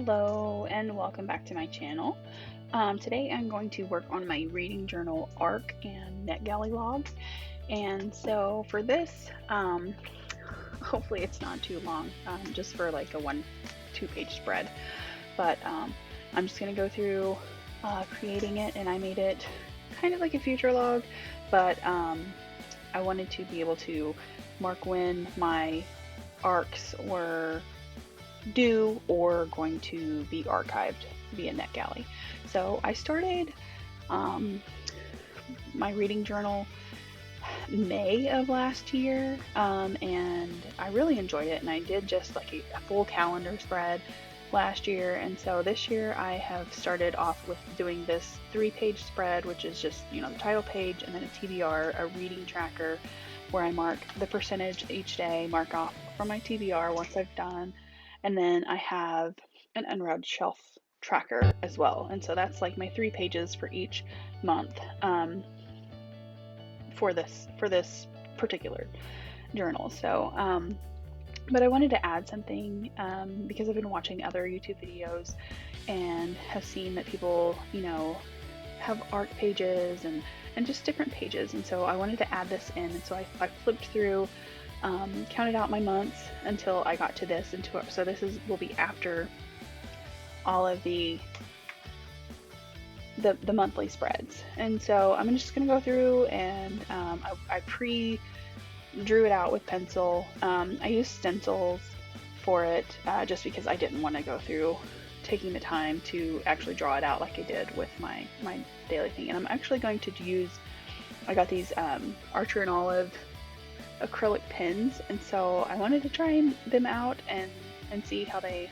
Hello and welcome back to my channel. Today I'm going to work on my reading journal ARC and NetGalley Log. And so for this, hopefully it's not too long, just for like a 1-2 page spread. But I'm just going to go through creating it, and I made it kind of like a future log, but I wanted to be able to mark when my ARCs were due or going to be archived via NetGalley. So I started my reading journal May of last year, and I really enjoyed it, and I did just like a full calendar spread last year. And so this year I have started off with doing this 3-page spread, which is just, you know, the title page and then a TBR, a reading tracker, where I mark the percentage each day, mark off from my TBR once I've done. And then I have an unread shelf tracker as well. And so that's like my 3 pages for each month for this particular journal. So, but I wanted to add something because I've been watching other YouTube videos and have seen that people, you know, have ARC pages and just different pages. And so I wanted to add this in. And so I flipped through, counted out my months until I got to this, so this will be after all of the monthly spreads. And so I'm just going to go through and I pre-drew it out with pencil. I used stencils for it just because I didn't want to go through taking the time to actually draw it out like I did with my daily thing. And I'm actually going to use, I got these Archer and Olive acrylic pens, and so I wanted to try them out and see how they,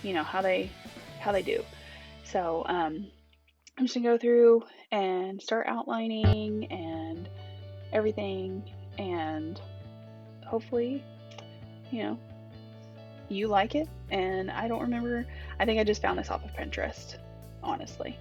you know, how they do. So I'm just gonna go through and start outlining and everything, and hopefully, you know, you like it. And I don't remember, I think I just found this off of Pinterest, honestly.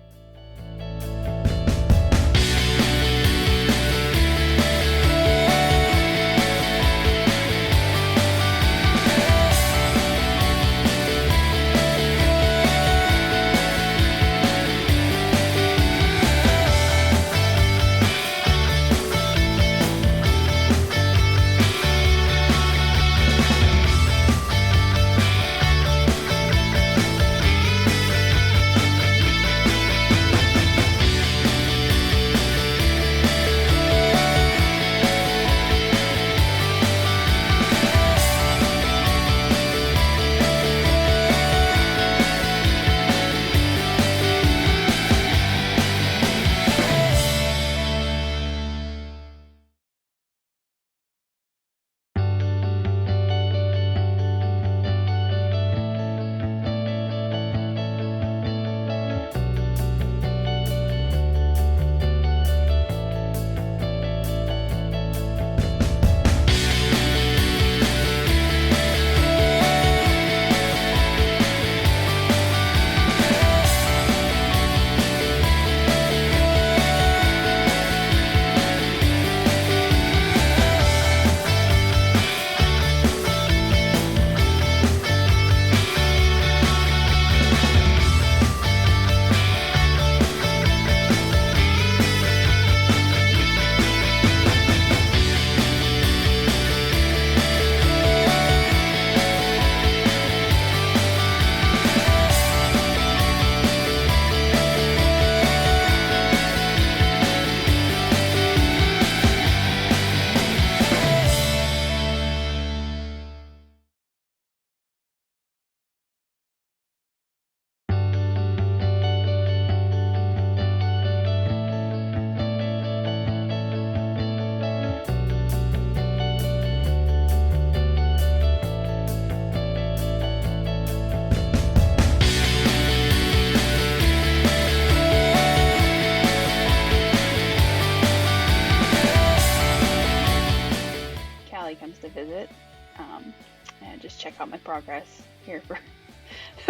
Comes to visit and just check out my progress here for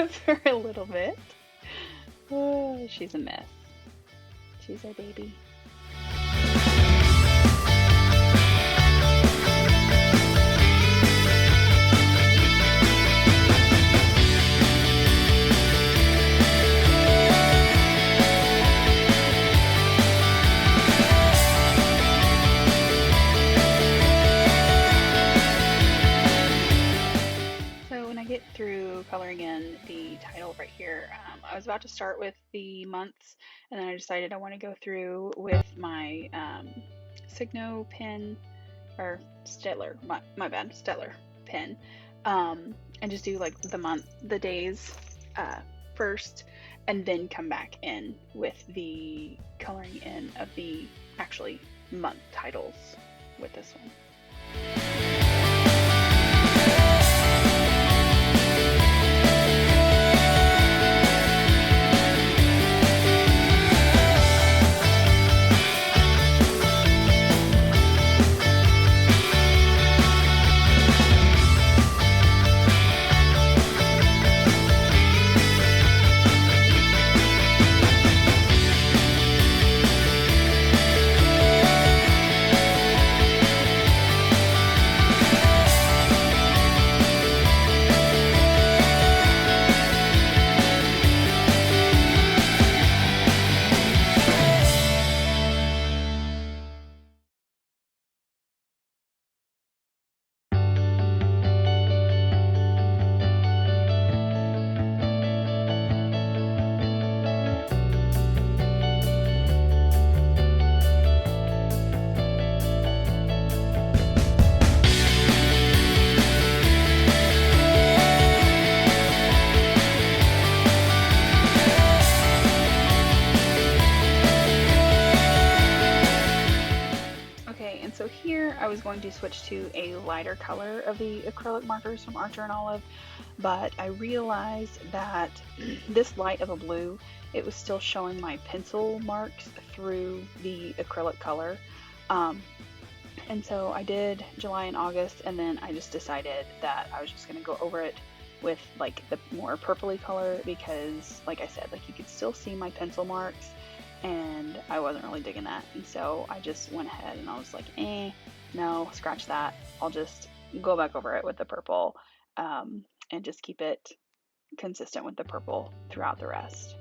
for a little bit. Oh, she's a mess. She's our baby. get through coloring in the title right here. I was about to start with the months, and then I decided I want to go through with my Signo pen, or Stettler, my bad, Stettler pen, and just do like the month, the days first, and then come back in with the coloring in of the actually month titles with this one. So here I was going to switch to a lighter color of the acrylic markers from Archer and Olive, but I realized that this light of a blue, it was still showing my pencil marks through the acrylic color. And so I did July and August, and then I just decided that I was just going to go over it with like the more purpley color, because like I said, like you could still see my pencil marks, and I wasn't really digging that. And so I just went ahead and I was like, no, scratch that. I'll just go back over it with the purple, and just keep it consistent with the purple throughout the rest.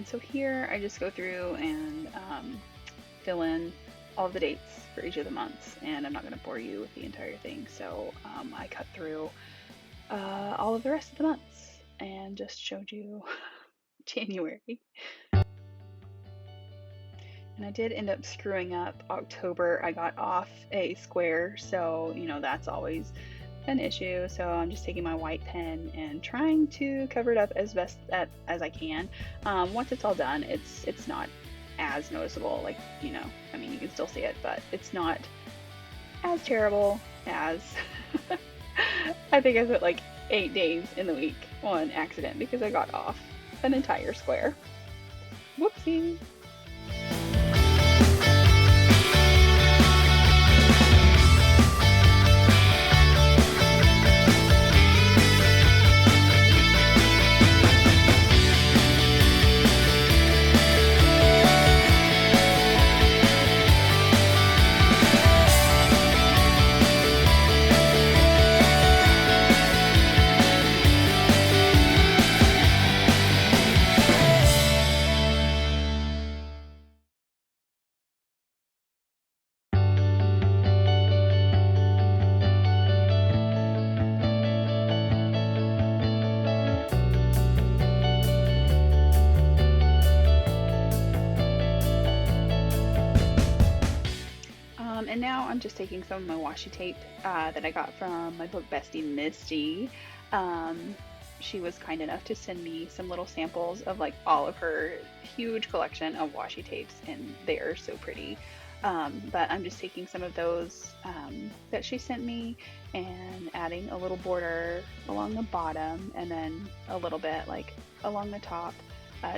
So here I just go through and fill in all the dates for each of the months, and I'm not going to bore you with the entire thing, so I cut through all of the rest of the months and just showed you January. And I did end up screwing up October. I got off a square, so you know that's always an issue. So I'm just taking my white pen and trying to cover it up as best as I can. Once it's all done, it's not as noticeable. Like, you know, I mean, you can still see it, but it's not as terrible as I think I put like 8 days in the week on accident because I got off an entire square. Whoopsie. And now I'm just taking some of my washi tape that I got from my book bestie Misty. She was kind enough to send me some little samples of like all of her huge collection of washi tapes, and they are so pretty. But I'm just taking some of those that she sent me and adding a little border along the bottom and then a little bit like along the top,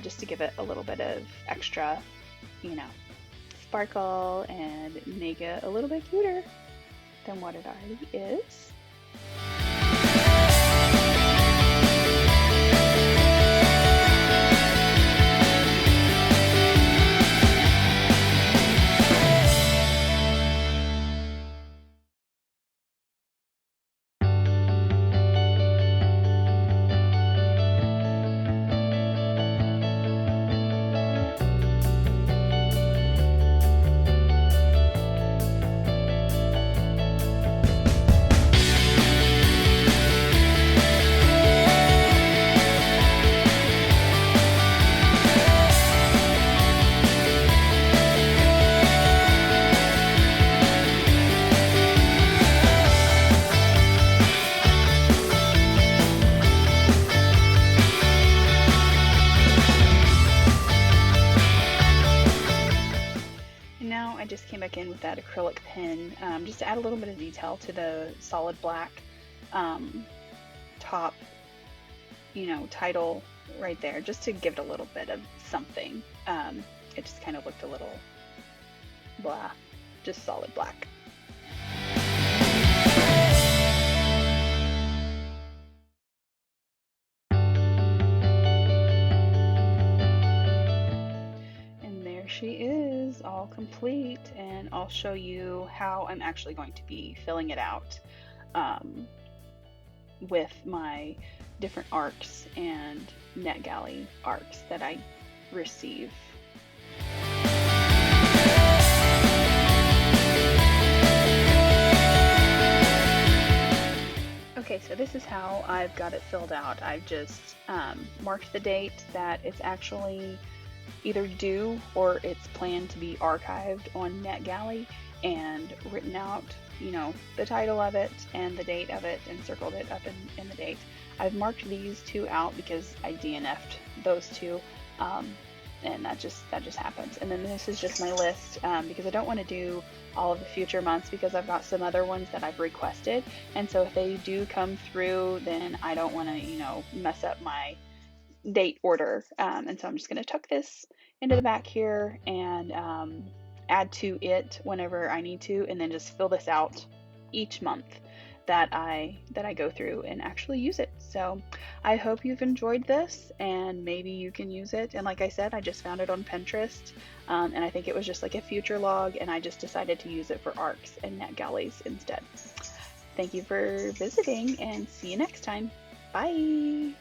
just to give it a little bit of extra, you know, sparkle and make it a little bit cuter than what it already is. Now I just came back in with that acrylic pen, just to add a little bit of detail to the solid black top, title right there, just to give it a little bit of something. It just kind of looked a little blah, just solid black. She is all complete, and I'll show you how I'm actually going to be filling it out with my different ARCs and NetGalley ARCs that I receive. Okay, so this is how I've got it filled out. I've just marked the date that it's actually either due or it's planned to be archived on NetGalley, and written out, the title of it and the date of it and circled it up in the date. I've marked these two out because I DNF'd those two, and that just happens. And then this is just my list, because I don't want to do all of the future months because I've got some other ones that I've requested, and so if they do come through, then I don't want to, mess up my date order, and so I'm just going to tuck this into the back here and add to it whenever I need to, and then just fill this out each month that I go through and actually use it. So I hope you've enjoyed this, and maybe you can use it. And like I said, I just found it on Pinterest, and I think it was just like a future log, and I just decided to use it for ARCs and NetGalleys instead. Thank you for visiting, and see you next time. Bye.